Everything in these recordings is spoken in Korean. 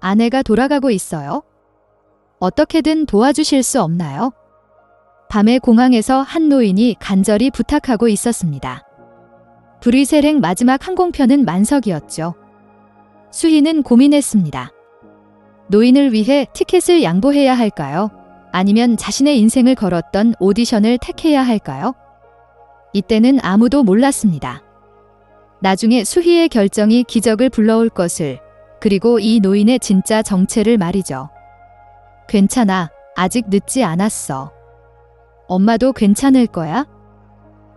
아내가 돌아가고 있어요. 어떻게든 도와주실 수 없나요? 밤에 공항에서 한 노인이 간절히 부탁하고 있었습니다. 브뤼셀행 마지막 항공편은 만석이었죠. 수희는 고민했습니다. 노인을 위해 티켓을 양보해야 할까요? 아니면 자신의 인생을 걸었던 오디션을 택해야 할까요? 이때는 아무도 몰랐습니다. 나중에 수희의 결정이 기적을 불러올 것을, 그리고 이 노인의 진짜 정체를 말이죠. 괜찮아. 아직 늦지 않았어. 엄마도 괜찮을 거야?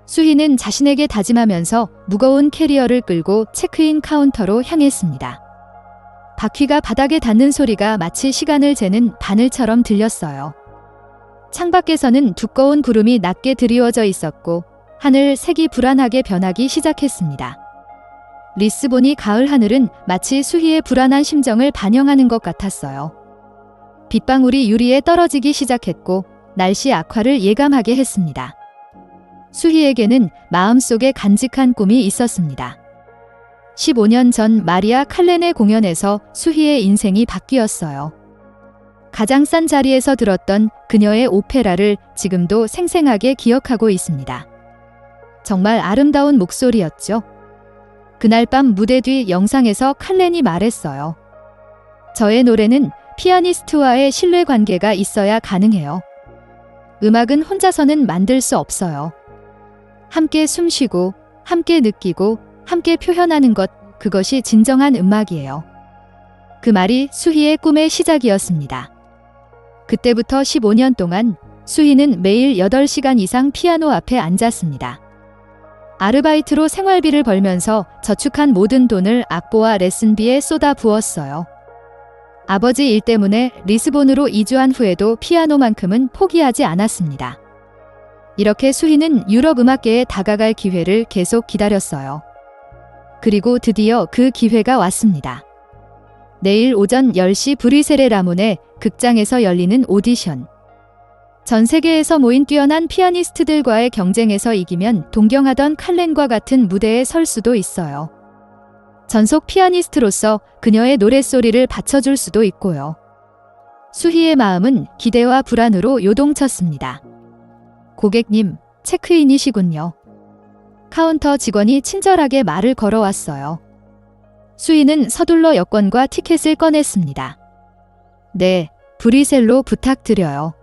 수희는 자신에게 다짐하면서 무거운 캐리어를 끌고 체크인 카운터로 향했습니다. 바퀴가 바닥에 닿는 소리가 마치 시간을 재는 바늘처럼 들렸어요. 창밖에서는 두꺼운 구름이 낮게 드리워져 있었고 하늘 색이 불안하게 변하기 시작했습니다. 리스본이 가을 하늘은 마치 수희의 불안한 심정을 반영하는 것 같았어요. 빗방울이 유리에 떨어지기 시작했고 날씨 악화를 예감하게 했습니다. 수희에게는 마음속에 간직한 꿈이 있었습니다. 15년 전 마리아 칼렌의 공연에서 수희의 인생이 바뀌었어요. 가장 싼 자리에서 들었던 그녀의 오페라를 지금도 생생하게 기억하고 있습니다. 정말 아름다운 목소리였죠. 그날 밤 무대 뒤 영상에서 칼렌이 말했어요. 저의 노래는 피아니스트와의 신뢰 관계가 있어야 가능해요. 음악은 혼자서는 만들 수 없어요. 함께 숨쉬고, 함께 느끼고, 함께 표현하는 것, 그것이 진정한 음악이에요. 그 말이 수희의 꿈의 시작이었습니다. 그때부터 15년 동안 수희는 매일 8시간 이상 피아노 앞에 앉았습니다. 아르바이트로 생활비를 벌면서 저축한 모든 돈을 악보와 레슨비에 쏟아 부었어요. 아버지 일 때문에 리스본으로 이주한 후에도 피아노만큼은 포기하지 않았습니다. 이렇게 수희는 유럽 음악계에 다가갈 기회를 계속 기다렸어요. 그리고 드디어 그 기회가 왔습니다. 내일 오전 10시 브뤼셀의 라몬의 극장에서 열리는 오디션. 전 세계에서 모인 뛰어난 피아니스트들과의 경쟁에서 이기면 동경하던 칼렌과 같은 무대에 설 수도 있어요. 전속 피아니스트로서 그녀의 노랫소리를 받쳐줄 수도 있고요. 수희의 마음은 기대와 불안으로 요동쳤습니다. 고객님, 체크인이시군요. 카운터 직원이 친절하게 말을 걸어왔어요. 수희는 서둘러 여권과 티켓을 꺼냈습니다. 네, 브뤼셀로 부탁드려요.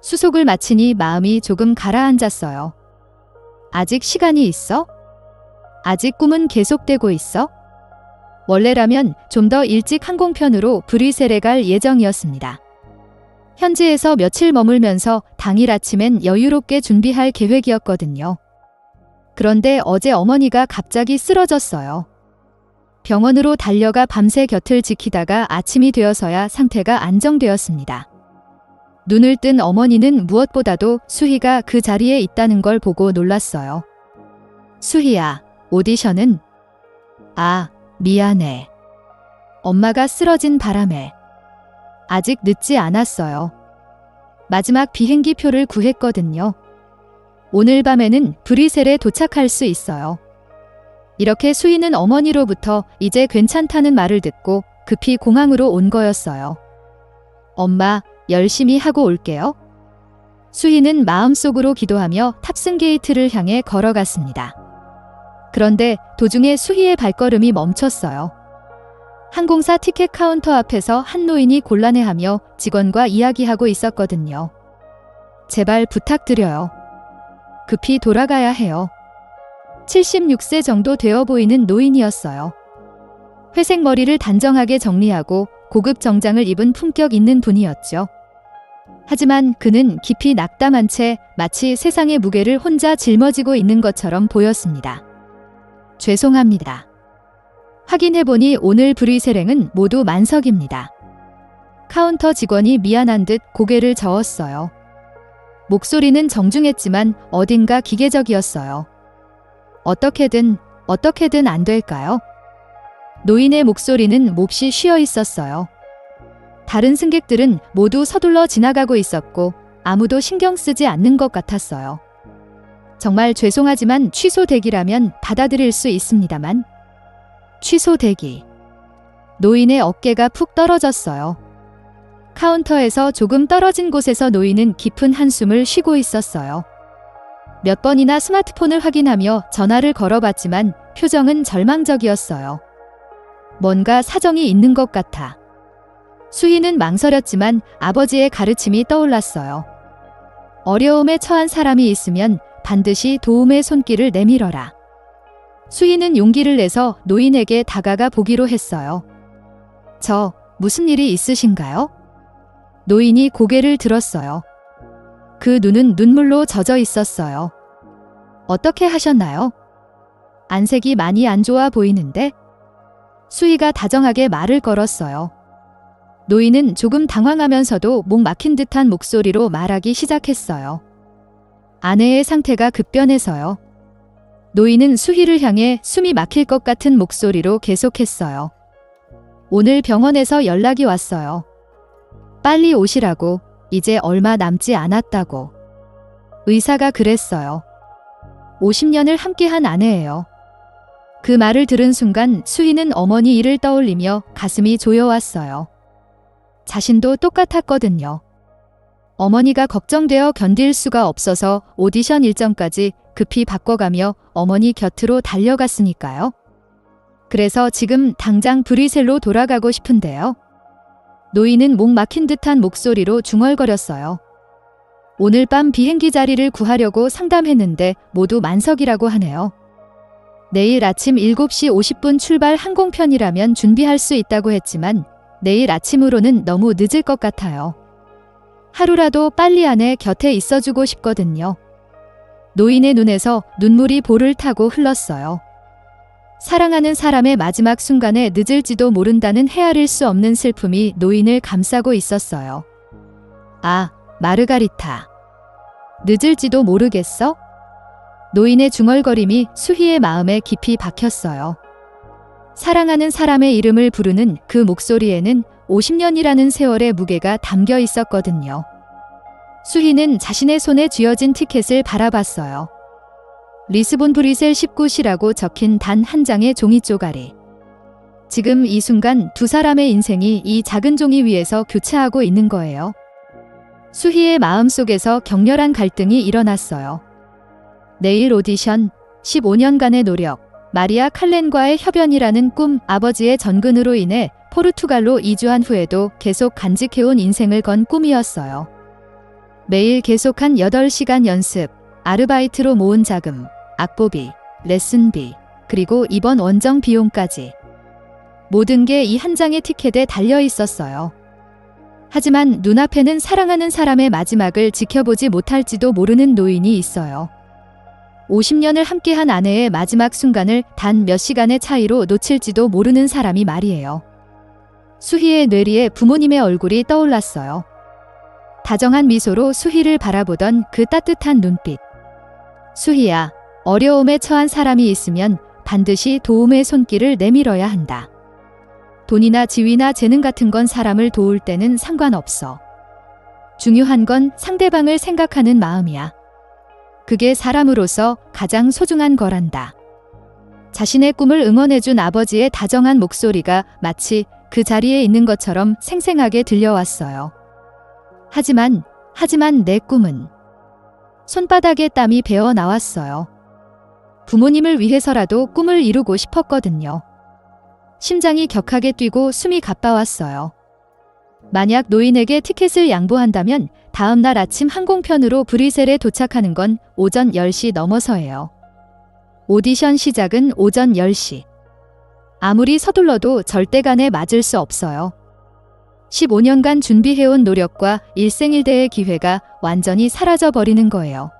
수속을 마치니 마음이 조금 가라앉았어요. 아직 시간이 있어? 아직 꿈은 계속되고 있어? 원래라면 좀 더 일찍 항공편으로 브뤼셀에 갈 예정이었습니다. 현지에서 며칠 머물면서 당일 아침엔 여유롭게 준비할 계획이었거든요. 그런데 어제 어머니가 갑자기 쓰러졌어요. 병원으로 달려가 밤새 곁을 지키다가 아침이 되어서야 상태가 안정되었습니다. 눈을 뜬 어머니는 무엇보다도 수희가 그 자리에 있다는 걸 보고 놀랐어요. 수희야, 오디션은? 아, 미안해. 엄마가 쓰러진 바람에. 아직 늦지 않았어요. 마지막 비행기 표를 구했거든요. 오늘 밤에는 브뤼셀에 도착할 수 있어요. 이렇게 수희는 어머니로부터 이제 괜찮다는 말을 듣고 급히 공항으로 온 거였어요. 엄마, 열심히 하고 올게요. 수희는 마음속으로 기도하며 탑승 게이트를 향해 걸어갔습니다. 그런데 도중에 수희의 발걸음이 멈췄어요. 항공사 티켓 카운터 앞에서 한 노인이 곤란해하며 직원과 이야기하고 있었거든요. 제발 부탁드려요. 급히 돌아가야 해요. 76세 정도 되어 보이는 노인이었어요. 회색 머리를 단정하게 정리하고 고급 정장을 입은 품격 있는 분이었죠. 하지만 그는 깊이 낙담한 채 마치 세상의 무게를 혼자 짊어지고 있는 것처럼 보였습니다. 죄송합니다. 확인해보니 오늘 브뤼셀행은 모두 만석입니다. 카운터 직원이 미안한 듯 고개를 저었어요. 목소리는 정중했지만 어딘가 기계적이었어요. 어떻게든 안 될까요? 노인의 목소리는 몹시 쉬어 있었어요. 다른 승객들은 모두 서둘러 지나가고 있었고 아무도 신경 쓰지 않는 것 같았어요. 정말 죄송하지만 취소되기라면 받아들일 수 있습니다만. 취소되기. 노인의 어깨가 푹 떨어졌어요. 카운터에서 조금 떨어진 곳에서 노인은 깊은 한숨을 쉬고 있었어요. 몇 번이나 스마트폰을 확인하며 전화를 걸어봤지만 표정은 절망적이었어요. 뭔가 사정이 있는 것 같아. 수희는 망설였지만 아버지의 가르침이 떠올랐어요. 어려움에 처한 사람이 있으면 반드시 도움의 손길을 내밀어라. 수희는 용기를 내서 노인에게 다가가 보기로 했어요. 저, 무슨 일이 있으신가요? 노인이 고개를 들었어요. 그 눈은 눈물로 젖어 있었어요. 어떻게 하셨나요? 안색이 많이 안 좋아 보이는데? 수희가 다정하게 말을 걸었어요. 노인은 조금 당황하면서도 목 막힌 듯한 목소리로 말하기 시작했어요. 아내의 상태가 급변해서요. 노인은 수희를 향해 숨이 막힐 것 같은 목소리로 계속했어요. 오늘 병원에서 연락이 왔어요. 빨리 오시라고, 이제 얼마 남지 않았다고. 의사가 그랬어요. 50년을 함께한 아내예요. 그 말을 들은 순간 수희는 어머니 일을 떠올리며 가슴이 조여왔어요. 자신도 똑같았거든요. 어머니가 걱정되어 견딜 수가 없어서 오디션 일정까지 급히 바꿔가며 어머니 곁으로 달려갔으니까요. 그래서 지금 당장 브뤼셀로 돌아가고 싶은데요. 노인은 목 막힌 듯한 목소리로 중얼거렸어요. 오늘 밤 비행기 자리를 구하려고 상담했는데 모두 만석이라고 하네요. 내일 아침 7시 50분 출발 항공편이라면 준비할 수 있다고 했지만 내일 아침으로는 너무 늦을 것 같아요. 하루라도 빨리 아내 곁에 있어주고 싶거든요. 노인의 눈에서 눈물이 볼을 타고 흘렀어요. 사랑하는 사람의 마지막 순간에 늦을지도 모른다는 헤아릴 수 없는 슬픔이 노인을 감싸고 있었어요. 아, 마르가리타. 늦을지도 모르겠어? 노인의 중얼거림이 수희의 마음에 깊이 박혔어요. 사랑하는 사람의 이름을 부르는 그 목소리에는 50년이라는 세월의 무게가 담겨 있었거든요. 수희는 자신의 손에 쥐어진 티켓을 바라봤어요. 리스본 브뤼셀 19시라고 적힌 단 한 장의 종이 쪼가리. 지금 이 순간 두 사람의 인생이 이 작은 종이 위에서 교차하고 있는 거예요. 수희의 마음속에서 격렬한 갈등이 일어났어요. 내일 오디션, 15년간의 노력, 마리아 칼렌과의 협연이라는 꿈, 아버지의 전근으로 인해 포르투갈로 이주한 후에도 계속 간직해온 인생을 건 꿈이었어요. 매일 계속한 8시간 연습, 아르바이트로 모은 자금, 악보비, 레슨비, 그리고 이번 원정 비용까지. 모든 게 이 한 장의 티켓에 달려 있었어요. 하지만 눈앞에는 사랑하는 사람의 마지막을 지켜보지 못할지도 모르는 노인이 있어요. 50년을 함께한 아내의 마지막 순간을 단 몇 시간의 차이로 놓칠지도 모르는 사람이 말이에요. 수희의 뇌리에 부모님의 얼굴이 떠올랐어요. 다정한 미소로 수희를 바라보던 그 따뜻한 눈빛. 수희야, 어려움에 처한 사람이 있으면 반드시 도움의 손길을 내밀어야 한다. 돈이나 지위나 재능 같은 건 사람을 도울 때는 상관없어. 중요한 건 상대방을 생각하는 마음이야. 그게 사람으로서 가장 소중한 거란다. 자신의 꿈을 응원해준 아버지의 다정한 목소리가 마치 그 자리에 있는 것처럼 생생하게 들려왔어요. 하지만 내 꿈은... 손바닥에 땀이 배어 나왔어요. 부모님을 위해서라도 꿈을 이루고 싶었거든요. 심장이 격하게 뛰고 숨이 가빠왔어요. 만약 노인에게 티켓을 양보한다면 다음 날 아침 항공편으로 브뤼셀에 도착하는 건 오전 10시 넘어서예요. 오디션 시작은 오전 10시. 아무리 서둘러도 절대간에 맞을 수 없어요. 15년간 준비해온 노력과 일생일대의 기회가 완전히 사라져버리는 거예요.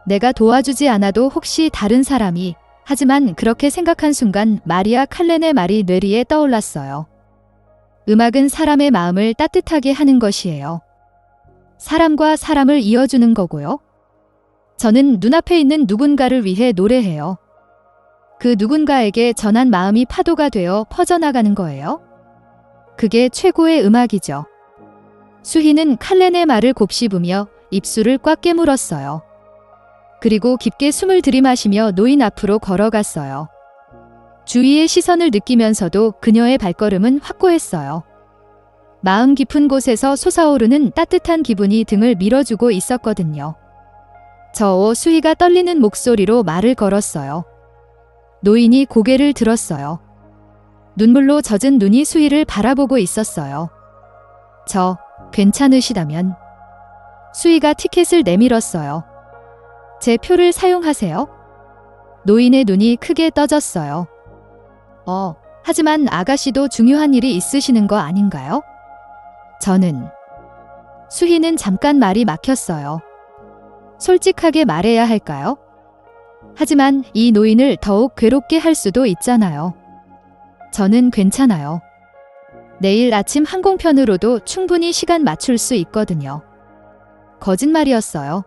내가 도와주지 않아도 혹시 다른 사람이... 하지만 그렇게 생각한 순간 마리아 칼렌의 말이 뇌리에 떠올랐어요. 음악은 사람의 마음을 따뜻하게 하는 것이에요. 사람과 사람을 이어주는 거고요. 저는 눈앞에 있는 누군가를 위해 노래해요. 그 누군가에게 전한 마음이 파도가 되어 퍼져나가는 거예요. 그게 최고의 음악이죠. 수희는 칼렌의 말을 곱씹으며 입술을 꽉 깨물었어요. 그리고 깊게 숨을 들이마시며 노인 앞으로 걸어갔어요. 주위의 시선을 느끼면서도 그녀의 발걸음은 확고했어요. 마음 깊은 곳에서 솟아오르는 따뜻한 기분이 등을 밀어주고 있었거든요. 수희가 떨리는 목소리로 말을 걸었어요. 노인이 고개를 들었어요. 눈물로 젖은 눈이 수희를 바라보고 있었어요. 괜찮으시다면. 수희가 티켓을 내밀었어요. 제 표를 사용하세요. 노인의 눈이 크게 떠졌어요. 하지만 아가씨도 중요한 일이 있으시는 거 아닌가요? 수희는 잠깐 말이 막혔어요. 솔직하게 말해야 할까요? 하지만 이 노인을 더욱 괴롭게 할 수도 있잖아요. 저는 괜찮아요. 내일 아침 항공편으로도 충분히 시간 맞출 수 있거든요. 거짓말이었어요.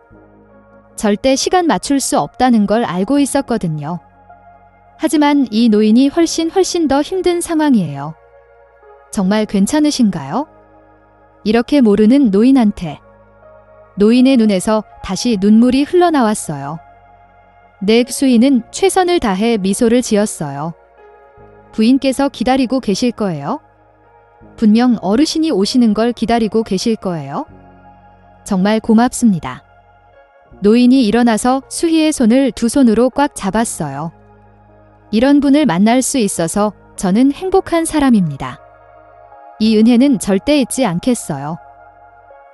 절대 시간 맞출 수 없다는 걸 알고 있었거든요. 하지만 이 노인이 훨씬 더 힘든 상황이에요. 정말 괜찮으신가요? 이렇게 모르는 노인한테. 노인의 눈에서 다시 눈물이 흘러나왔어요. 수희는 최선을 다해 미소를 지었어요. 부인께서 기다리고 계실 거예요? 분명 어르신이 오시는 걸 기다리고 계실 거예요? 정말 고맙습니다. 노인이 일어나서 수희의 손을 두 손으로 꽉 잡았어요. 이런 분을 만날 수 있어서 저는 행복한 사람입니다. 이 은혜는 절대 잊지 않겠어요.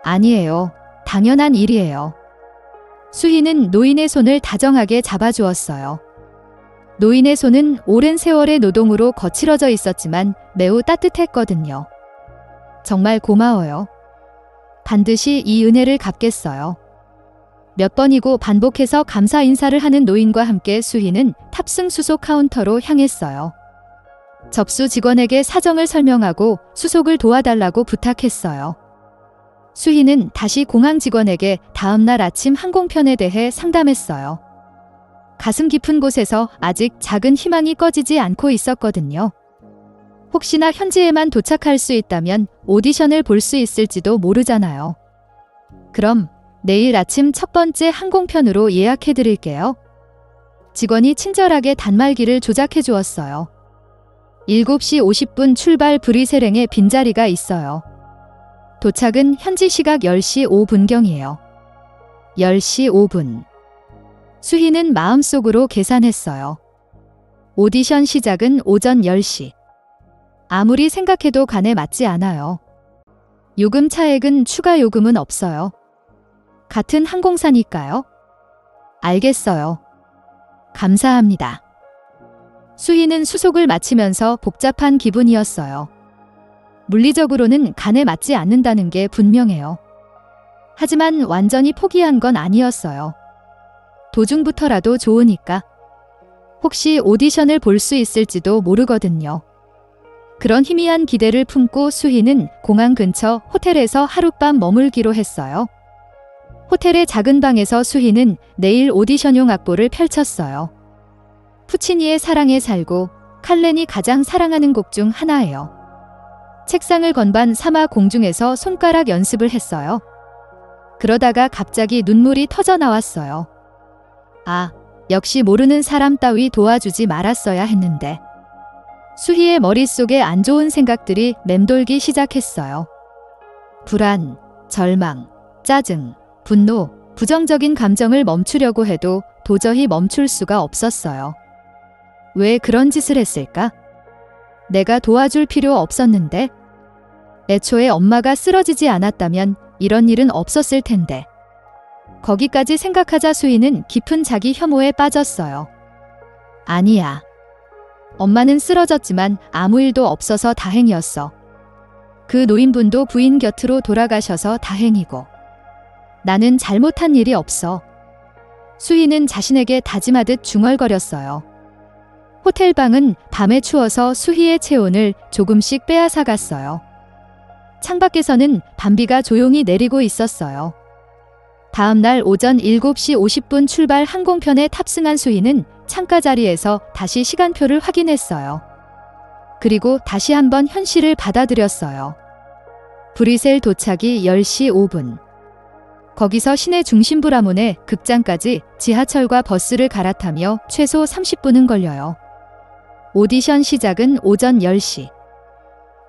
아니에요. 당연한 일이에요. 수희는 노인의 손을 다정하게 잡아주었어요. 노인의 손은 오랜 세월의 노동으로 거칠어져 있었지만 매우 따뜻했거든요. 정말 고마워요. 반드시 이 은혜를 갚겠어요. 몇 번이고 반복해서 감사 인사를 하는 노인과 함께 수희는 탑승 수속 카운터로 향했어요. 접수 직원에게 사정을 설명하고 수속을 도와달라고 부탁했어요. 수희는 다시 공항 직원에게 다음날 아침 항공편에 대해 상담했어요. 가슴 깊은 곳에서 아직 작은 희망이 꺼지지 않고 있었거든요. 혹시나 현지에만 도착할 수 있다면 오디션을 볼 수 있을지도 모르잖아요. 그럼 내일 아침 첫 번째 항공편으로 예약해 드릴게요. 직원이 친절하게 단말기를 조작해 주었어요. 7시 50분 출발 브리세랭에 빈자리가 있어요. 도착은 현지 시각 10시 5분경이에요. 10시 5분. 수희는 마음속으로 계산했어요. 오디션 시작은 오전 10시. 아무리 생각해도 간에 맞지 않아요. 요금 차액은 추가 요금은 없어요. 같은 항공사니까요. 알겠어요. 감사합니다. 수희는 수속을 마치면서 복잡한 기분이었어요. 물리적으로는 간에 맞지 않는다는 게 분명해요. 하지만 완전히 포기한 건 아니었어요. 도중부터라도 좋으니까. 혹시 오디션을 볼 수 있을지도 모르거든요. 그런 희미한 기대를 품고 수희는 공항 근처 호텔에서 하룻밤 머물기로 했어요. 호텔의 작은 방에서 수희는 내일 오디션용 악보를 펼쳤어요. 푸치니의 사랑에 살고 칼렌이 가장 사랑하는 곡 중 하나예요. 책상을 건반 삼아 공중에서 손가락 연습을 했어요. 그러다가 갑자기 눈물이 터져 나왔어요. 역시 모르는 사람 따위 도와주지 말았어야 했는데. 수희의 머릿속에 안 좋은 생각들이 맴돌기 시작했어요. 불안, 절망, 짜증, 분노, 부정적인 감정을 멈추려고 해도 도저히 멈출 수가 없었어요. 왜 그런 짓을 했을까? 내가 도와줄 필요 없었는데? 애초에 엄마가 쓰러지지 않았다면 이런 일은 없었을 텐데. 거기까지 생각하자 수희는 깊은 자기 혐오에 빠졌어요. 아니야. 엄마는 쓰러졌지만 아무 일도 없어서 다행이었어. 그 노인분도 부인 곁으로 돌아가셔서 다행이고. 나는 잘못한 일이 없어. 수희는 자신에게 다짐하듯 중얼거렸어요. 호텔 방은 밤에 추워서 수희의 체온을 조금씩 빼앗아 갔어요. 창밖에서는 밤비가 조용히 내리고 있었어요. 다음 날 오전 7시 50분 출발 항공편에 탑승한 수희는 창가 자리에서 다시 시간표를 확인했어요. 그리고 다시 한번 현실을 받아들였어요. 브뤼셀 도착이 10시 5분. 거기서 시내 중심부 라몬의 극장까지 지하철과 버스를 갈아타며 최소 30분은 걸려요. 오디션 시작은 오전 10시.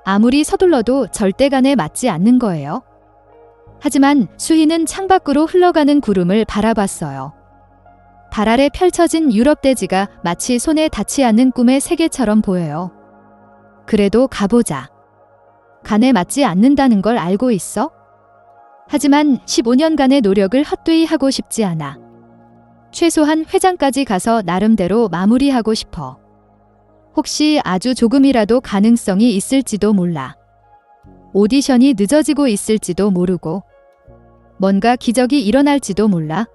아무리 서둘러도 절대간에 맞지 않는 거예요. 하지만 수희는 창밖으로 흘러가는 구름을 바라봤어요. 달 아래 펼쳐진 유럽 대지가 마치 손에 닿지 않는 꿈의 세계처럼 보여요. 그래도 가보자. 간에 맞지 않는다는 걸 알고 있어? 하지만 15년간의 노력을 헛되이 하고 싶지 않아. 최소한 회장까지 가서 나름대로 마무리하고 싶어. 혹시 아주 조금이라도 가능성이 있을지도 몰라. 오디션이 늦어지고 있을지도 모르고 뭔가 기적이 일어날지도 몰라.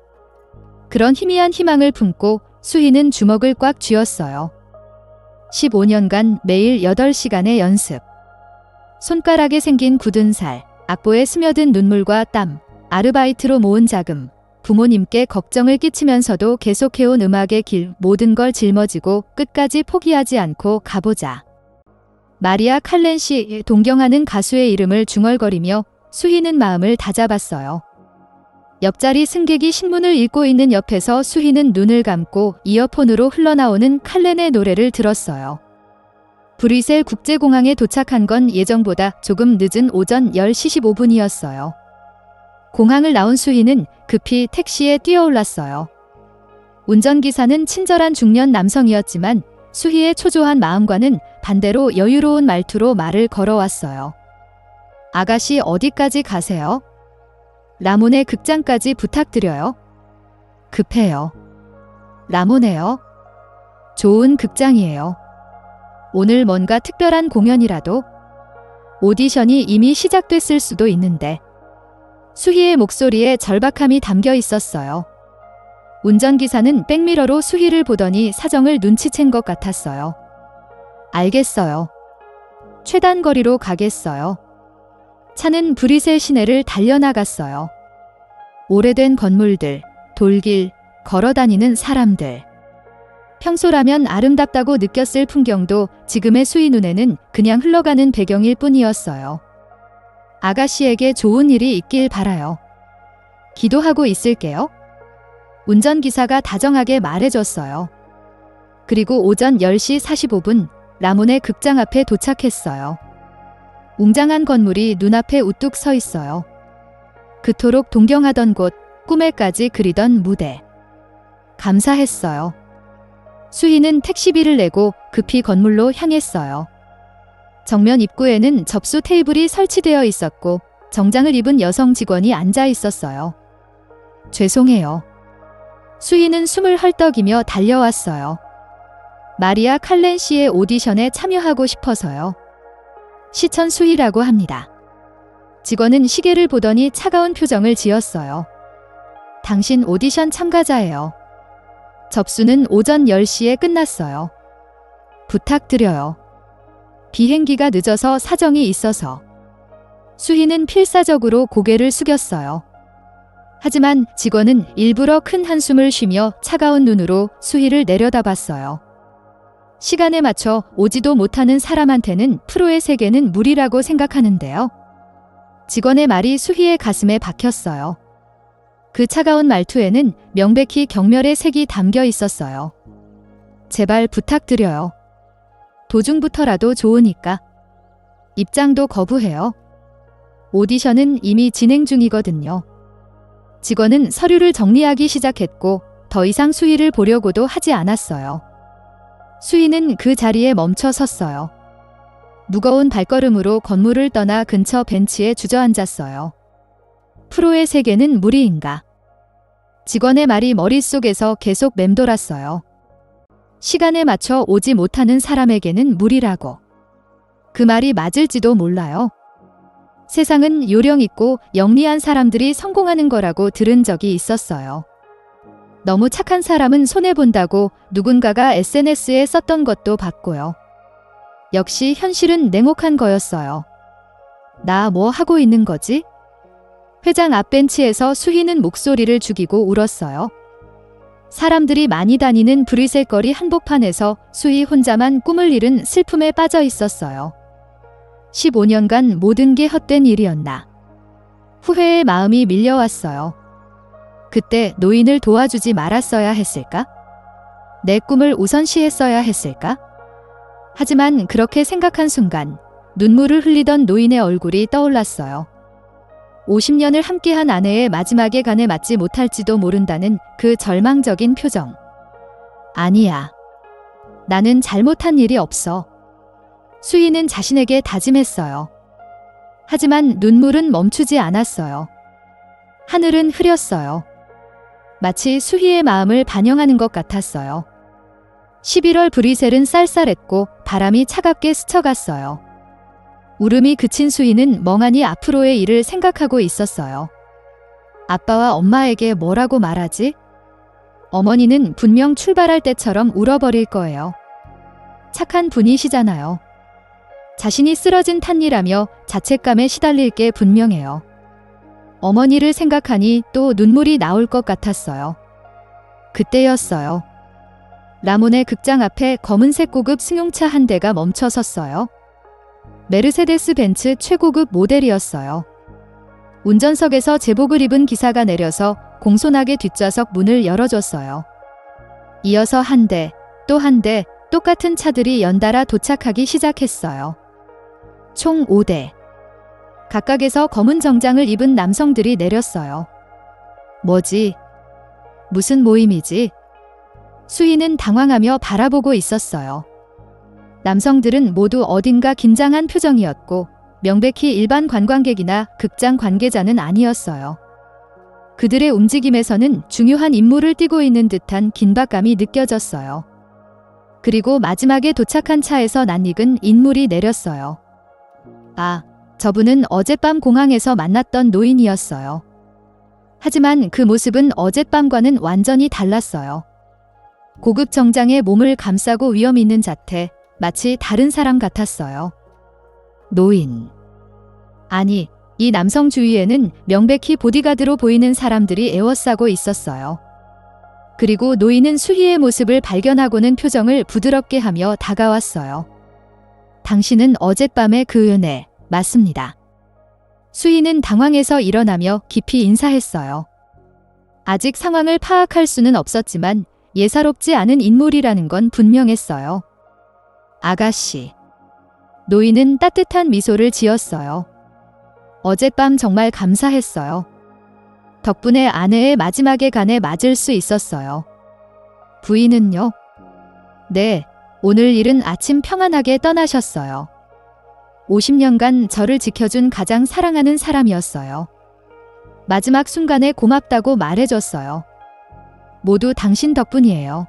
그런 희미한 희망을 품고 수희는 주먹을 꽉 쥐었어요. 15년간 매일 8시간의 연습. 손가락에 생긴 굳은 살, 악보에 스며든 눈물과 땀, 아르바이트로 모은 자금, 부모님께 걱정을 끼치면서도 계속해온 음악의 길, 모든 걸 짊어지고 끝까지 포기하지 않고 가보자. 마리아 칼렌 씨, 동경하는 가수의 이름을 중얼거리며 수희는 마음을 다잡았어요. 옆자리 승객이 신문을 읽고 있는 옆에서 수희는 눈을 감고 이어폰으로 흘러나오는 칼렌의 노래를 들었어요. 브뤼셀 국제공항에 도착한 건 예정보다 조금 늦은 오전 10시 15분이었어요. 공항을 나온 수희는 급히 택시에 뛰어올랐어요. 운전기사는 친절한 중년 남성이었지만 수희의 초조한 마음과는 반대로 여유로운 말투로 말을 걸어왔어요. 아가씨 어디까지 가세요? 라모네 극장까지 부탁드려요. 급해요. 라모네요? 좋은 극장이에요. 오늘 뭔가 특별한 공연이라도? 오디션이 이미 시작됐을 수도 있는데. 수희의 목소리에 절박함이 담겨 있었어요. 운전기사는 백미러로 수희를 보더니 사정을 눈치챈 것 같았어요. 알겠어요. 최단 거리로 가겠어요. 차는 브뤼셀 시내를 달려나갔어요. 오래된 건물들, 돌길, 걸어다니는 사람들. 평소라면 아름답다고 느꼈을 풍경도 지금의 수희 눈에는 그냥 흘러가는 배경일 뿐이었어요. 아가씨에게 좋은 일이 있길 바라요. 기도하고 있을게요. 운전기사가 다정하게 말해줬어요. 그리고 오전 10시 45분 라모네 극장 앞에 도착했어요. 웅장한 건물이 눈앞에 우뚝 서 있어요. 그토록 동경하던 곳, 꿈에까지 그리던 무대. 감사했어요. 수희는 택시비를 내고 급히 건물로 향했어요. 정면 입구에는 접수 테이블이 설치되어 있었고 정장을 입은 여성 직원이 앉아 있었어요. 죄송해요. 수희는 숨을 헐떡이며 달려왔어요. 마리아 칼렌 씨의 오디션에 참여하고 싶어서요. 시천 수희라고 합니다. 직원은 시계를 보더니 차가운 표정을 지었어요. 당신 오디션 참가자예요. 접수는 오전 10시에 끝났어요. 부탁드려요. 비행기가 늦어서 사정이 있어서. 수희는 필사적으로 고개를 숙였어요. 하지만 직원은 일부러 큰 한숨을 쉬며 차가운 눈으로 수희를 내려다봤어요. 시간에 맞춰 오지도 못하는 사람한테는 프로의 세계는 무리라고 생각하는데요. 직원의 말이 수희의 가슴에 박혔어요. 그 차가운 말투에는 명백히 경멸의 색이 담겨 있었어요. 제발 부탁드려요. 도중부터라도 좋으니까. 입장도 거부해요. 오디션은 이미 진행 중이거든요. 직원은 서류를 정리하기 시작했고 더 이상 수희를 보려고도 하지 않았어요. 수희는 그 자리에 멈춰 섰어요. 무거운 발걸음으로 건물을 떠나 근처 벤치에 주저앉았어요. 프로의 세계는 무리인가? 직원의 말이 머릿속에서 계속 맴돌았어요. 시간에 맞춰 오지 못하는 사람에게는 무리라고. 그 말이 맞을지도 몰라요. 세상은 요령 있고 영리한 사람들이 성공하는 거라고 들은 적이 있었어요. 너무 착한 사람은 손해본다고 누군가가 SNS에 썼던 것도 봤고요. 역시 현실은 냉혹한 거였어요. 나 뭐 하고 있는 거지? 회장 앞 벤치에서 수희는 목소리를 죽이고 울었어요. 사람들이 많이 다니는 브뤼셀 거리 한복판에서 수희 혼자만 꿈을 잃은 슬픔에 빠져 있었어요. 15년간 모든 게 헛된 일이었나. 후회의 마음이 밀려왔어요. 그때 노인을 도와주지 말았어야 했을까? 내 꿈을 우선시했어야 했을까? 하지만 그렇게 생각한 순간 눈물을 흘리던 노인의 얼굴이 떠올랐어요. 50년을 함께한 아내의 마지막에 간에 맞지 못할지도 모른다는 그 절망적인 표정. 아니야. 나는 잘못한 일이 없어. 수희는 자신에게 다짐했어요. 하지만 눈물은 멈추지 않았어요. 하늘은 흐렸어요. 마치 수희의 마음을 반영하는 것 같았어요. 11월 브리셀은 쌀쌀했고 바람이 차갑게 스쳐갔어요. 울음이 그친 수희는 멍하니 앞으로의 일을 생각하고 있었어요. 아빠와 엄마에게 뭐라고 말하지? 어머니는 분명 출발할 때처럼 울어버릴 거예요. 착한 분이시잖아요. 자신이 쓰러진 탓이라며 자책감에 시달릴 게 분명해요. 어머니를 생각하니 또 눈물이 나올 것 같았어요. 그때였어요. 라몬의 극장 앞에 검은색 고급 승용차 한 대가 멈춰 섰어요. 메르세데스 벤츠 최고급 모델이었어요. 운전석에서 제복을 입은 기사가 내려서 공손하게 뒷좌석 문을 열어줬어요. 이어서 한 대, 또 한 대, 똑같은 차들이 연달아 도착하기 시작했어요. 총 5대. 각각에서 검은 정장을 입은 남성들이 내렸어요. 뭐지? 무슨 모임이지? 수희는 당황하며 바라보고 있었어요. 남성들은 모두 어딘가 긴장한 표정이었고 명백히 일반 관광객이나 극장 관계자는 아니었어요. 그들의 움직임에서는 중요한 임무를 띠고 있는 듯한 긴박감이 느껴졌어요. 그리고 마지막에 도착한 차에서 낯익은 인물이 내렸어요. 아, 저분은 어젯밤 공항에서 만났던 노인이었어요. 하지만 그 모습은 어젯밤과는 완전히 달랐어요. 고급 정장에 몸을 감싸고 위험 있는 자태, 마치 다른 사람 같았어요. 노인. 아니, 이 남성 주위에는 명백히 보디가드로 보이는 사람들이 에워싸고 있었어요. 그리고 노인은 수희의 모습을 발견하고는 표정을 부드럽게 하며 다가왔어요. 당신은 어젯밤의 그 은혜, 맞습니다. 수희는 당황해서 일어나며 깊이 인사했어요. 아직 상황을 파악할 수는 없었지만 예사롭지 않은 인물이라는 건 분명했어요. 아가씨. 노인은 따뜻한 미소를 지었어요. 어젯밤 정말 감사했어요. 덕분에 아내의 마지막에 간에 맞을 수 있었어요. 부인은요? 네, 오늘 일은 아침 평안하게 떠나셨어요. 50년간 저를 지켜준 가장 사랑하는 사람이었어요. 마지막 순간에 고맙다고 말해줬어요. 모두 당신 덕분이에요.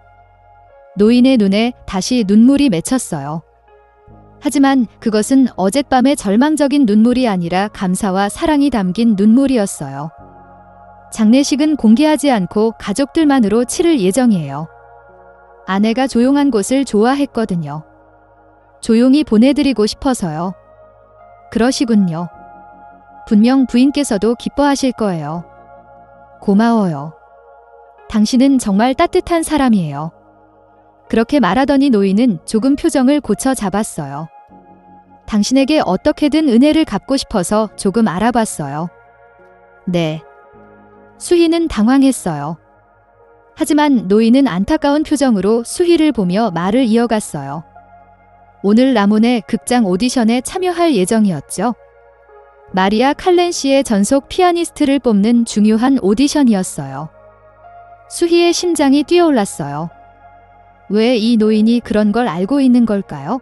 노인의 눈에 다시 눈물이 맺혔어요. 하지만 그것은 어젯밤의 절망적인 눈물이 아니라 감사와 사랑이 담긴 눈물이었어요. 장례식은 공개하지 않고 가족들만으로 치를 예정이에요. 아내가 조용한 곳을 좋아했거든요. 조용히 보내드리고 싶어서요. 그러시군요. 분명 부인께서도 기뻐하실 거예요. 고마워요. 당신은 정말 따뜻한 사람이에요. 그렇게 말하더니 노인은 조금 표정을 고쳐 잡았어요. 당신에게 어떻게든 은혜를 갚고 싶어서 조금 알아봤어요. 네. 수희는 당황했어요. 하지만 노인은 안타까운 표정으로 수희를 보며 말을 이어갔어요. 오늘 라몬의 극장 오디션에 참여할 예정이었죠. 마리아 칼렌 씨의 전속 피아니스트를 뽑는 중요한 오디션이었어요. 수희의 심장이 뛰어올랐어요. 왜 이 노인이 그런 걸 알고 있는 걸까요?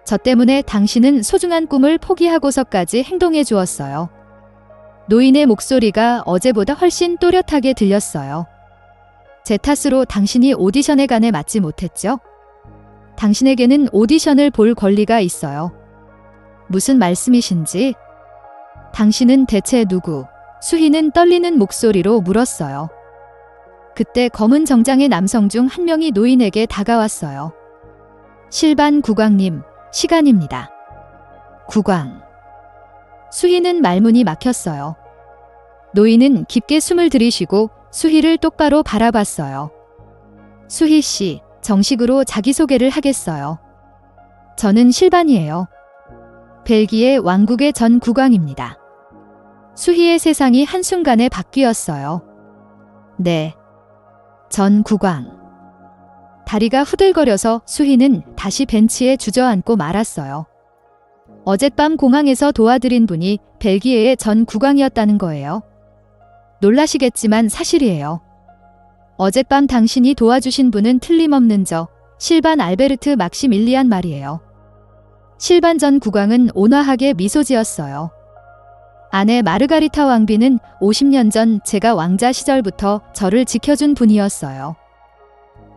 저 때문에 당신은 소중한 꿈을 포기하고서까지 행동해 주었어요. 노인의 목소리가 어제보다 훨씬 또렷하게 들렸어요. 제 탓으로 당신이 오디션에 간에 맞지 못했죠? 당신에게는 오디션을 볼 권리가 있어요. 무슨 말씀이신지? 당신은 대체 누구? 수희는 떨리는 목소리로 물었어요. 그때 검은 정장의 남성 중 한 명이 노인에게 다가왔어요. 실반 국왕님, 시간입니다. 국왕. 수희는 말문이 막혔어요. 노인은 깊게 숨을 들이쉬고 수희를 똑바로 바라봤어요. 수희 씨, 정식으로 자기소개를 하겠어요. 저는 실반이에요. 벨기에 왕국의 전 국왕입니다. 수희의 세상이 한순간에 바뀌었어요. 네. 전 국왕. 다리가 후들거려서 수희는 다시 벤치에 주저앉고 말았어요. 어젯밤 공항에서 도와드린 분이 벨기에의 전 국왕이었다는 거예요. 놀라시겠지만 사실이에요. 어젯밤 당신이 도와주신 분은 틀림없는 저 실반 알베르트 막시밀리안 말이에요. 실반 전 국왕은 온화하게 미소 지었어요. 아내 마르가리타 왕비는 50년 전 제가 왕자 시절부터 저를 지켜준 분이었어요.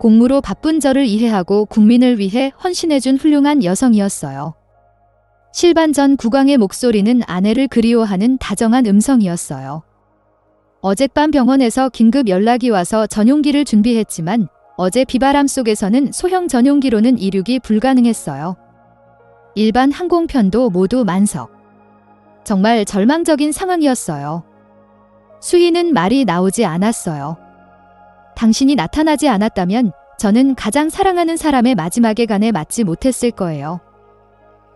공무로 바쁜 저를 이해하고 국민을 위해 헌신해준 훌륭한 여성이었어요. 실반 전 국왕의 목소리는 아내를 그리워하는 다정한 음성이었어요. 어젯밤 병원에서 긴급 연락이 와서 전용기를 준비했지만 어제 비바람 속에서는 소형 전용기로는 이륙이 불가능했어요. 일반 항공편도 모두 만석. 정말 절망적인 상황이었어요. 수희는 말이 나오지 않았어요. 당신이 나타나지 않았다면 저는 가장 사랑하는 사람의 마지막에 간에 맞지 못했을 거예요.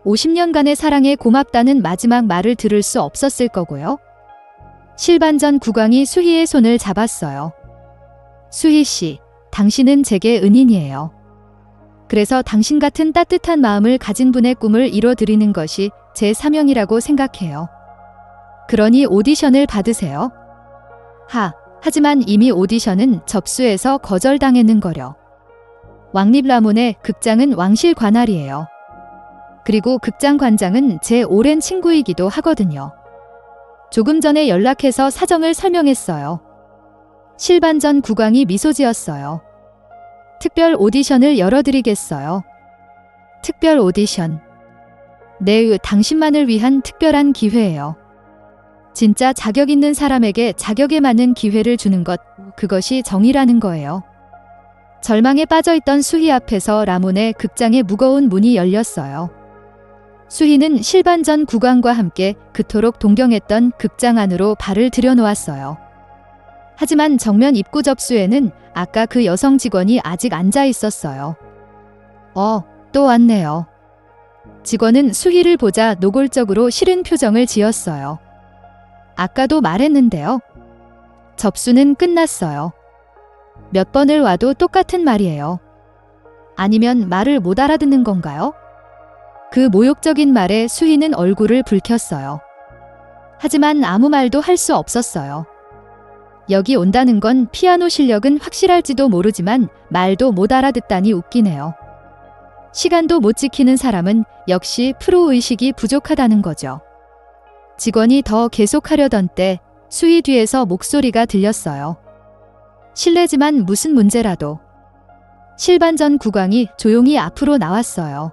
50년간의 사랑에 고맙다는 마지막 말을 들을 수 없었을 거고요. 실반 전 국왕이 수희의 손을 잡았어요. 수희 씨, 당신은 제게 은인이에요. 그래서 당신 같은 따뜻한 마음을 가진 분의 꿈을 이뤄드리는 것이 제 사명이라고 생각해요. 그러니 오디션을 받으세요. 하지만 이미 오디션은 접수해서 거절당했는 거려. 왕립 라몬의 극장은 왕실 관할이에요. 그리고 극장 관장은 제 오랜 친구이기도 하거든요. 조금 전에 연락해서 사정을 설명했어요. 실반 전 국왕이 미소 지었어요. 특별 오디션을 열어드리겠어요. 특별 오디션. 네, 당신만을 위한 특별한 기회예요. 진짜 자격 있는 사람에게 자격에 맞는 기회를 주는 것, 그것이 정의라는 거예요. 절망에 빠져있던 수희 앞에서 라몬의 극장의 무거운 문이 열렸어요. 수희는 실반 전 국왕과 함께 그토록 동경했던 극장 안으로 발을 들여놓았어요. 하지만 정면 입구 접수에는 아까 그 여성 직원이 아직 앉아 있었어요. 또 왔네요. 직원은 수희를 보자 노골적으로 싫은 표정을 지었어요. 아까도 말했는데요. 접수는 끝났어요. 몇 번을 와도 똑같은 말이에요. 아니면 말을 못 알아듣는 건가요? 그 모욕적인 말에 수희는 얼굴을 붉혔어요. 하지만 아무 말도 할 수 없었어요. 여기 온다는 건 피아노 실력은 확실할지도 모르지만 말도 못 알아듣다니 웃기네요. 시간도 못 지키는 사람은 역시 프로의식이 부족하다는 거죠. 직원이 더 계속하려던 때 수희 뒤에서 목소리가 들렸어요. 실례지만 무슨 문제라도. 실반 전 국왕이 조용히 앞으로 나왔어요.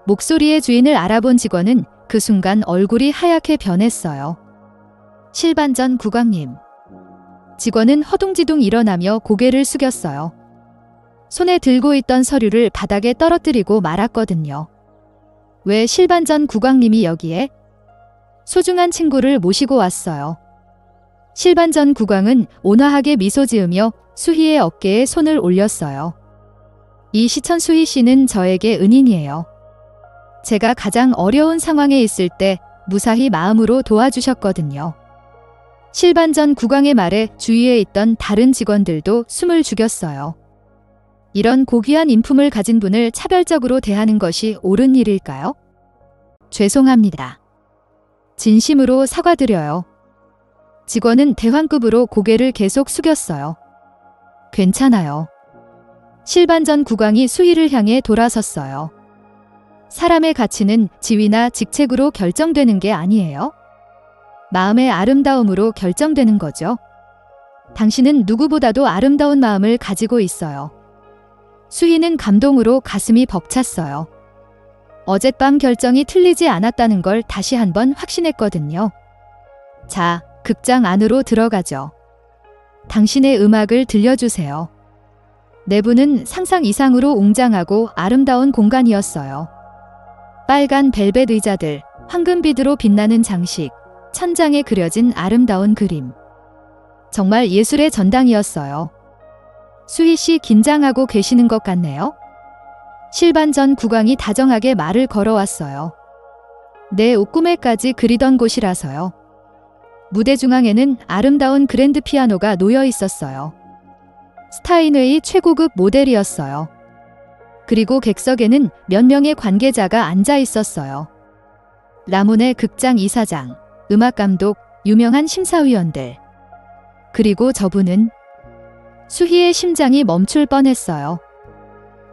목소리의 주인을 알아본 직원은 그 순간 얼굴이 하얗게 변했어요. 실반 전 국왕님. 직원은 허둥지둥 일어나며 고개를 숙였어요. 손에 들고 있던 서류를 바닥에 떨어뜨리고 말았거든요. 왜 실반 전 국왕님이 여기에? 소중한 친구를 모시고 왔어요. 실반 전 국왕은 온화하게 미소 지으며 수희의 어깨에 손을 올렸어요. 이 시천 수희 씨는 저에게 은인이에요. 제가 가장 어려운 상황에 있을 때 무사히 마음으로 도와주셨거든요. 실반 전 국왕의 말에 주위에 있던 다른 직원들도 숨을 죽였어요. 이런 고귀한 인품을 가진 분을 차별적으로 대하는 것이 옳은 일일까요? 죄송합니다. 진심으로 사과드려요. 직원은 대환급으로 고개를 계속 숙였어요. 괜찮아요. 실반 전 국왕이 수희를 향해 돌아섰어요. 사람의 가치는 지위나 직책으로 결정되는 게 아니에요. 마음의 아름다움으로 결정되는 거죠. 당신은 누구보다도 아름다운 마음을 가지고 있어요. 수희는 감동으로 가슴이 벅찼어요. 어젯밤 결정이 틀리지 않았다는 걸 다시 한번 확신했거든요. 자, 극장 안으로 들어가죠. 당신의 음악을 들려주세요. 내부는 상상 이상으로 웅장하고 아름다운 공간이었어요. 빨간 벨벳 의자들, 황금빛으로 빛나는 장식, 천장에 그려진 아름다운 그림. 정말 예술의 전당이었어요. 수희 씨 긴장하고 계시는 것 같네요. 실반 전 국왕이 다정하게 말을 걸어왔어요. 내 옷구매까지 그리던 곳이라서요. 무대 중앙에는 아름다운 그랜드 피아노가 놓여 있었어요. 스타인웨이 최고급 모델이었어요. 그리고 객석에는 몇 명의 관계자가 앉아 있었어요. 라몬의 극장 이사장, 음악감독, 유명한 심사위원들. 그리고 저분은 수희의 심장이 멈출 뻔했어요.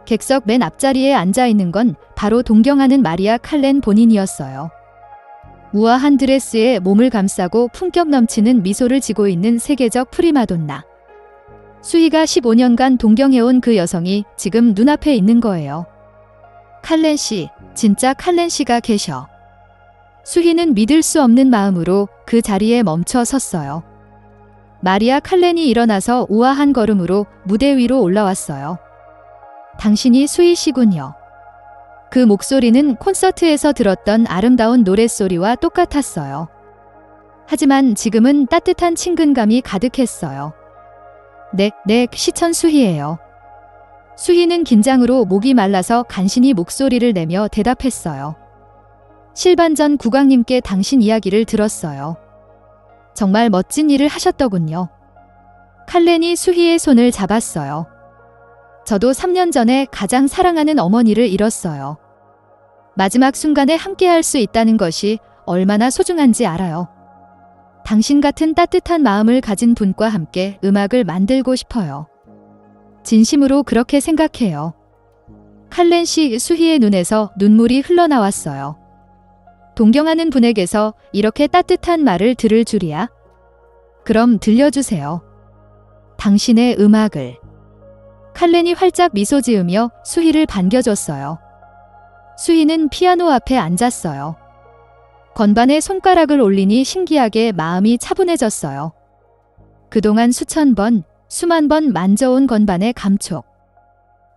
객석 맨 앞자리에 앉아 있는 건 바로 동경하는 마리아 칼렌 본인이었어요. 우아한 드레스에 몸을 감싸고 품격 넘치는 미소를 지고 있는 세계적 프리마돈나. 수희가 15년간 동경해온 그 여성이 지금 눈앞에 있는 거예요. 칼렌 씨, 진짜 칼렌 씨가 계셔. 수희는 믿을 수 없는 마음으로 그 자리에 멈춰 섰어요. 마리아 칼렌이 일어나서 우아한 걸음으로 무대 위로 올라왔어요. 당신이 수희 씨군요. 그 목소리는 콘서트에서 들었던 아름다운 노랫소리와 똑같았어요. 하지만 지금은 따뜻한 친근감이 가득했어요. 네, 시천 수희예요. 수희는 긴장으로 목이 말라서 간신히 목소리를 내며 대답했어요. 실반전 국왕님께 당신 이야기를 들었어요. 정말 멋진 일을 하셨더군요. 칼렌이 수희의 손을 잡았어요. 저도 3년 전에 가장 사랑하는 어머니를 잃었어요. 마지막 순간에 함께할 수 있다는 것이 얼마나 소중한지 알아요. 당신 같은 따뜻한 마음을 가진 분과 함께 음악을 만들고 싶어요. 진심으로 그렇게 생각해요. 칼렌 씨 수희의 눈에서 눈물이 흘러나왔어요. 동경하는 분에게서 이렇게 따뜻한 말을 들을 줄이야. 그럼 들려주세요. 당신의 음악을. 칼렌이 활짝 미소 지으며 수희를 반겨줬어요. 수희는 피아노 앞에 앉았어요. 건반에 손가락을 올리니 신기하게 마음이 차분해졌어요. 그동안 수천 번, 수만 번 만져온 건반의 감촉.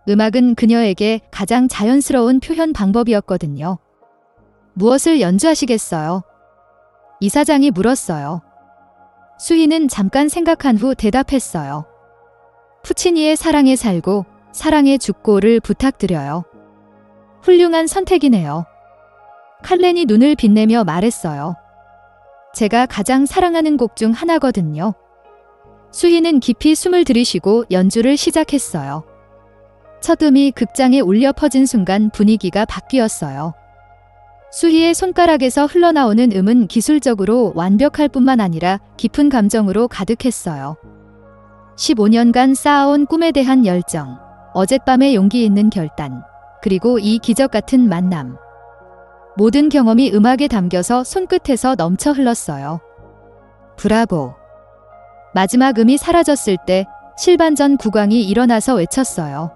음악은 그녀에게 가장 자연스러운 표현 방법이었거든요. 무엇을 연주하시겠어요? 이사장이 물었어요. 수희는 잠깐 생각한 후 대답했어요. 푸치니의 사랑에 살고 사랑에 죽고를 부탁드려요. 훌륭한 선택이네요. 칼렌이 눈을 빛내며 말했어요. 제가 가장 사랑하는 곡 중 하나거든요. 수희는 깊이 숨을 들이쉬고 연주를 시작했어요. 첫 음이 극장에 울려 퍼진 순간 분위기가 바뀌었어요. 수희의 손가락에서 흘러나오는 음은 기술적으로 완벽할 뿐만 아니라 깊은 감정으로 가득했어요. 15년간 쌓아온 꿈에 대한 열정, 어젯밤의 용기 있는 결단, 그리고 이 기적 같은 만남. 모든 경험이 음악에 담겨서 손끝에서 넘쳐 흘렀어요. 브라보. 마지막 음이 사라졌을 때 실반전 국왕이 일어나서 외쳤어요.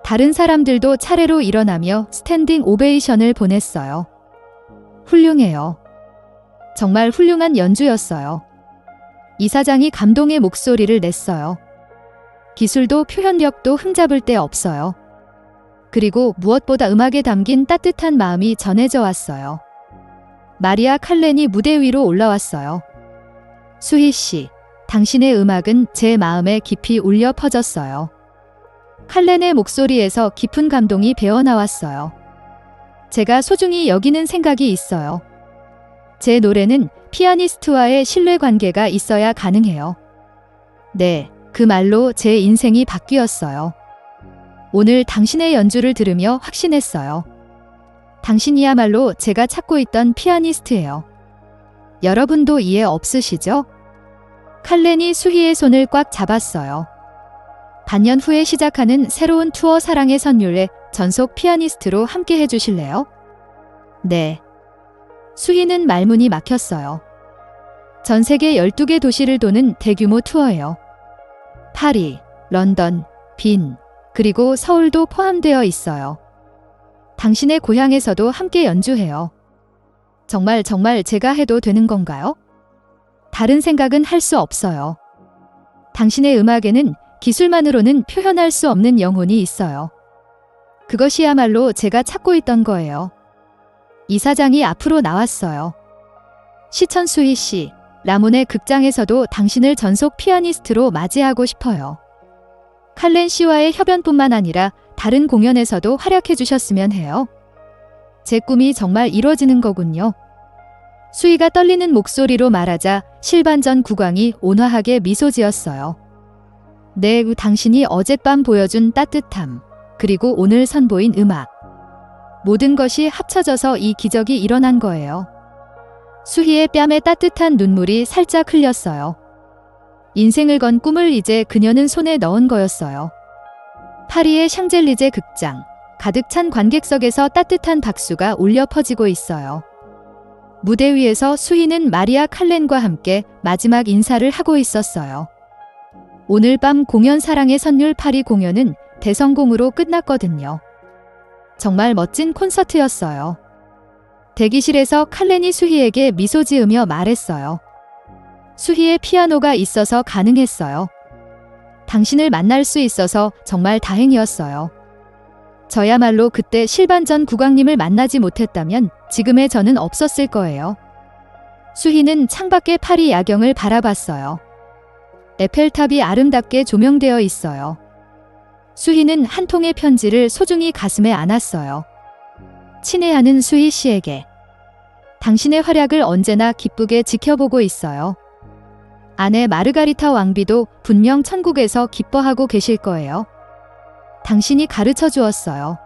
다른 사람들도 차례로 일어나며 스탠딩 오베이션을 보냈어요. 훌륭해요. 정말 훌륭한 연주였어요. 이사장이 감동의 목소리를 냈어요. 기술도 표현력도 흠잡을 데 없어요. 그리고 무엇보다 음악에 담긴 따뜻한 마음이 전해져 왔어요. 마리아 칼렌이 무대 위로 올라왔어요. 수희 씨, 당신의 음악은 제 마음에 깊이 울려 퍼졌어요. 칼렌의 목소리에서 깊은 감동이 배어나왔어요. 제가 소중히 여기는 생각이 있어요. 제 노래는 피아니스트와의 신뢰관계가 있어야 가능해요. 네, 그 말로 제 인생이 바뀌었어요. 오늘 당신의 연주를 들으며 확신했어요. 당신이야말로 제가 찾고 있던 피아니스트예요. 여러분도 이해 없으시죠? 칼렌이 수희의 손을 꽉 잡았어요. 반년 후에 시작하는 새로운 투어 사랑의 선율에 전속 피아니스트로 함께 해주실래요? 네. 수희는 말문이 막혔어요. 전 세계 12개 도시를 도는 대규모 투어예요. 파리, 런던, 빈, 그리고 서울도 포함되어 있어요. 당신의 고향에서도 함께 연주해요. 정말 제가 해도 되는 건가요? 다른 생각은 할 수 없어요. 당신의 음악에는 기술만으로는 표현할 수 없는 영혼이 있어요. 그것이야말로 제가 찾고 있던 거예요. 이사장이 앞으로 나왔어요. 시천 수희 씨, 라몬의 극장에서도 당신을 전속 피아니스트로 맞이하고 싶어요. 칼렌 씨와의 협연뿐만 아니라 다른 공연에서도 활약해 주셨으면 해요. 제 꿈이 정말 이루어지는 거군요. 수희가 떨리는 목소리로 말하자 실반전 국왕이 온화하게 미소 지었어요. 네, 당신이 어젯밤 보여준 따뜻함, 그리고 오늘 선보인 음악. 모든 것이 합쳐져서 이 기적이 일어난 거예요. 수희의 뺨에 따뜻한 눈물이 살짝 흘렸어요. 인생을 건 꿈을 이제 그녀는 손에 넣은 거였어요. 파리의 샹젤리제 극장, 가득 찬 관객석에서 따뜻한 박수가 울려 퍼지고 있어요. 무대 위에서 수희는 마리아 칼렌과 함께 마지막 인사를 하고 있었어요. 오늘 밤 공연 사랑의 선율 파리 공연은 대성공으로 끝났거든요. 정말 멋진 콘서트였어요. 대기실에서 칼렌이 수희에게 미소 지으며 말했어요. 수희의 피아노가 있어서 가능했어요. 당신을 만날 수 있어서 정말 다행이었어요. 저야말로 그때 실반전 국왕님을 만나지 못했다면 지금의 저는 없었을 거예요. 수희는 창밖의 파리 야경을 바라봤어요. 에펠탑이 아름답게 조명되어 있어요. 수희는 한 통의 편지를 소중히 가슴에 안았어요. 친애하는 수희 씨에게. 당신의 활약을 언제나 기쁘게 지켜보고 있어요. 아내 마르가리타 왕비도 분명 천국에서 기뻐하고 계실 거예요. 당신이 가르쳐 주었어요.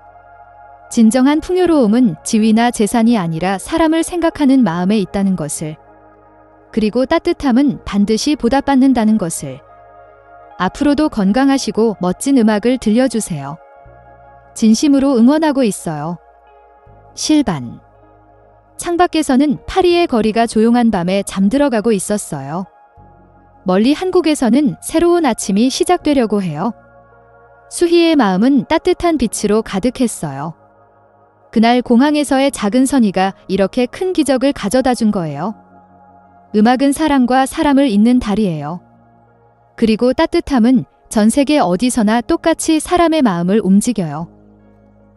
진정한 풍요로움은 지위나 재산이 아니라 사람을 생각하는 마음에 있다는 것을. 그리고 따뜻함은 반드시 보답받는다는 것을. 앞으로도 건강하시고 멋진 음악을 들려주세요. 진심으로 응원하고 있어요. 실반. 창밖에서는 파리의 거리가 조용한 밤에 잠들어가고 있었어요. 멀리 한국에서는 새로운 아침이 시작되려고 해요. 수희의 마음은 따뜻한 빛으로 가득했어요. 그날 공항에서의 작은 선의가 이렇게 큰 기적을 가져다 준 거예요. 음악은 사랑과 사람을 잇는 달이에요. 그리고 따뜻함은 전 세계 어디서나 똑같이 사람의 마음을 움직여요.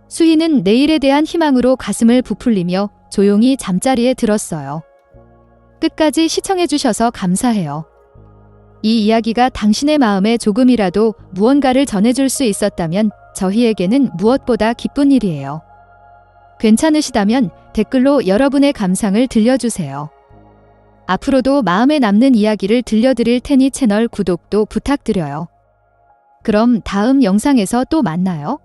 수희는 내일에 대한 희망으로 가슴을 부풀리며 조용히 잠자리에 들었어요. 끝까지 시청해주셔서 감사해요. 이 이야기가 당신의 마음에 조금이라도 무언가를 전해줄 수 있었다면 저희에게는 무엇보다 기쁜 일이에요. 괜찮으시다면 댓글로 여러분의 감상을 들려주세요. 앞으로도 마음에 남는 이야기를 들려드릴 테니 채널 구독도 부탁드려요. 그럼 다음 영상에서 또 만나요.